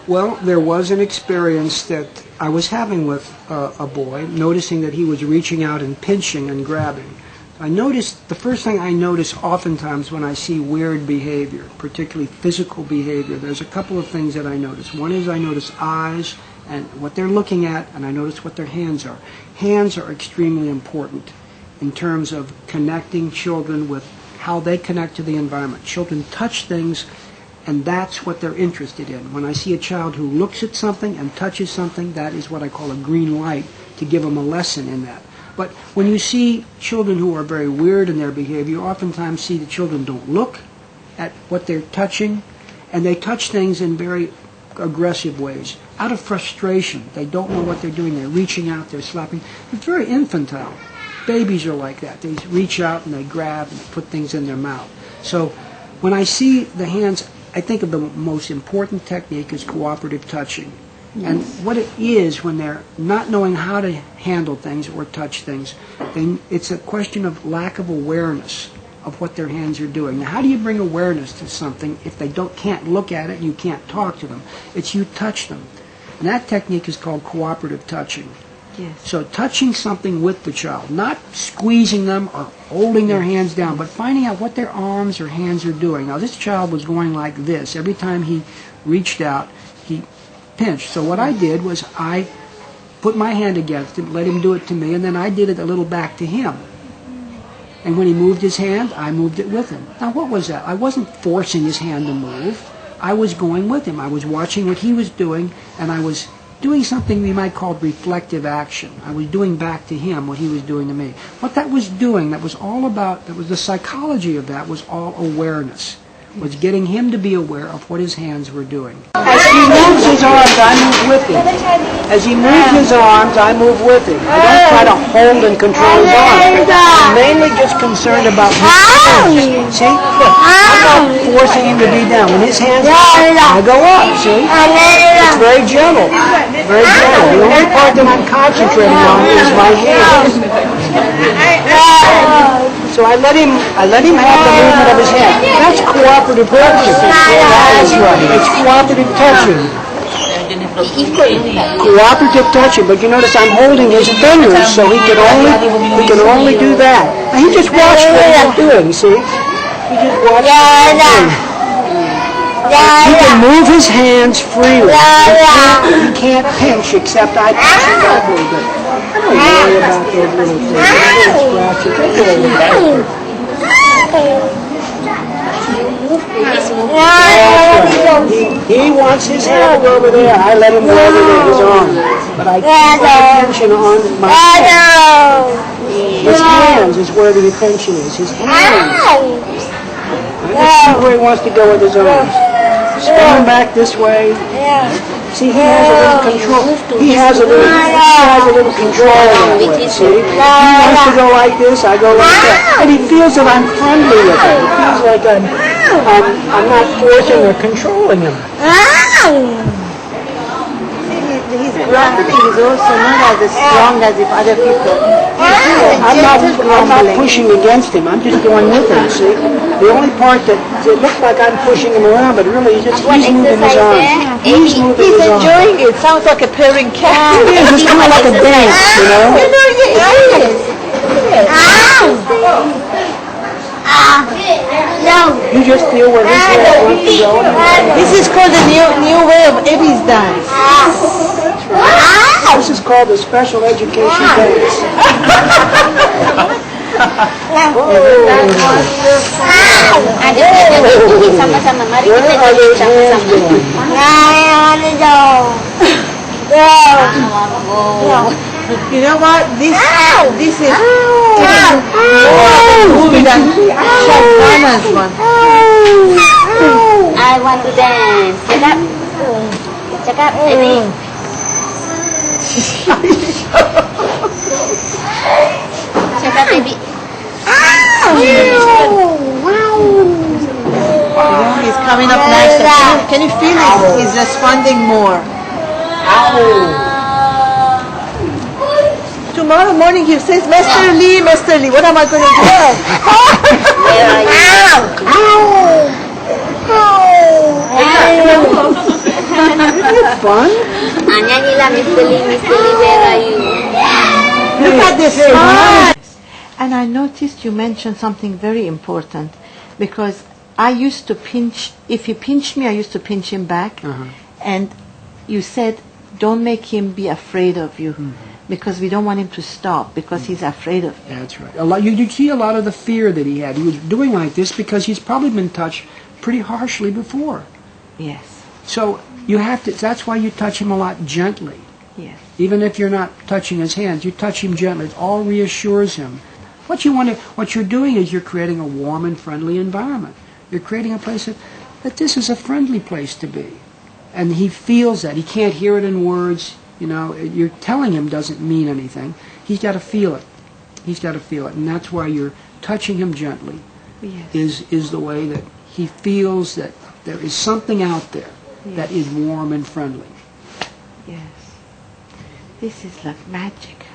Well, there was an experience that I was having with a boy, noticing that he was reaching out and pinching and grabbing. The first thing I notice oftentimes when I see weird behavior, particularly physical behavior, there's a couple of things that I notice. One is I notice eyes and what they're looking at, and I notice what their hands are. Hands are extremely important in terms of connecting children with how they connect to the environment. Children touch things, and that's what they're interested in. When I see a child who looks at something and touches something, that is what I call a green light to give them a lesson in that. But when you see children who are very weird in their behavior, you oftentimes see the children don't look at what they're touching, and they touch things in very aggressive ways. Out of frustration, they don't know what they're doing. They're reaching out, they're slapping. It's very infantile. Babies are like that. They reach out and they grab and put things in their mouth. So when I see the hands, I think of the most important technique is cooperative touching. And what it is when they're not knowing how to handle things or touch things, it's a question of lack of awareness of what their hands are doing. Now, how do you bring awareness to something if they can't look at it and you can't talk to them? It's you touch them. And that technique is called cooperative touching. Yes. So touching something with the child, not squeezing them or holding their hands down, but finding out what their arms or hands are doing. Now, this child was going like this. Every time he reached out, he pinched. So what I did was I put my hand against him, let him do it to me, and then I did it a little back to him. And when he moved his hand, I moved it with him. Now, what was that? I wasn't forcing his hand to move. I was going with him. I was watching what he was doing, and I was doing something we might call reflective action. I was doing back to him what he was doing to me. What that was doing, that was the psychology of that was all awareness. Was getting him to be aware of what his hands were doing. As he moves his arms, I move with him. As he moves his arms, I move with him. I don't try to hold and control his arms. I'm mainly just concerned about his hands. See? Look, I'm not forcing him to be down. When his hands are up, I go up, see? It's very gentle. Very gentle. The only part that I'm concentrating on is my hands. So I let him have the movement of his hand. That's cooperative touching. That's right. It's cooperative touching. Cooperative touching. But you notice I'm holding his fingers, so he can only do that. And he just watched what I'm doing. See? He just watched what I'm doing. He can move his hands freely. He can't pinch except I pinch him up a little bit. I don't worry about those little things. He wants his hand over there. I let him go over there, his arm. But I keep my attention on my hands. His hands is where the attention is. His hands. Let's see where he wants to go with his arms. Spin him back this way. See, he has a little control. He has a little control that way. See, he wants to go like this. I go like that, and he feels that I'm friendly with him. He feels like I'm not forcing or controlling him. His grumbling is also not as strong as if other people. I'm not pushing against him. I'm just going with him. See, the only part that it looks like I'm pushing him around, but really he's moving his arms. He's enjoying it. Sounds like a purring cat. It is. It's kind of like a dance, you know. You just feel where his head wants to go. This is called the new way of Abby's dance. This is called the special education dance. You know what? This is movie than Shabana's one. I want to dance. Check up, baby. Check up, baby. He's coming up nice. Can you feel it? He's responding more. Tomorrow morning he says, Mr. Lee, what am I going to do? Fun? Nyanyi lah Mr. Lee, where are you? Look at this smile. And I noticed you mentioned something very important, because I used to pinch, if he pinched me, I used to pinch him back. And you said, don't make him be afraid of you, because we don't want him to stop, because he's afraid of you. That's right. You see a lot of the fear that he had. He was doing like this because he's probably been touched pretty harshly before. Yes, So you have to, that's why you touch him a lot gently. yes. Even if you're not touching his hands, you touch him gently. It all reassures him. What you're doing is you're creating a warm and friendly environment. You're creating a place that this is a friendly place to be. And he feels that. He can't hear it in words. You know, you're telling him doesn't mean anything. He's got to feel it. He's got to feel it. And that's why you're touching him gently. Yes. Is the way that he feels that there is something out there that is warm and friendly. Yes. This is like magic.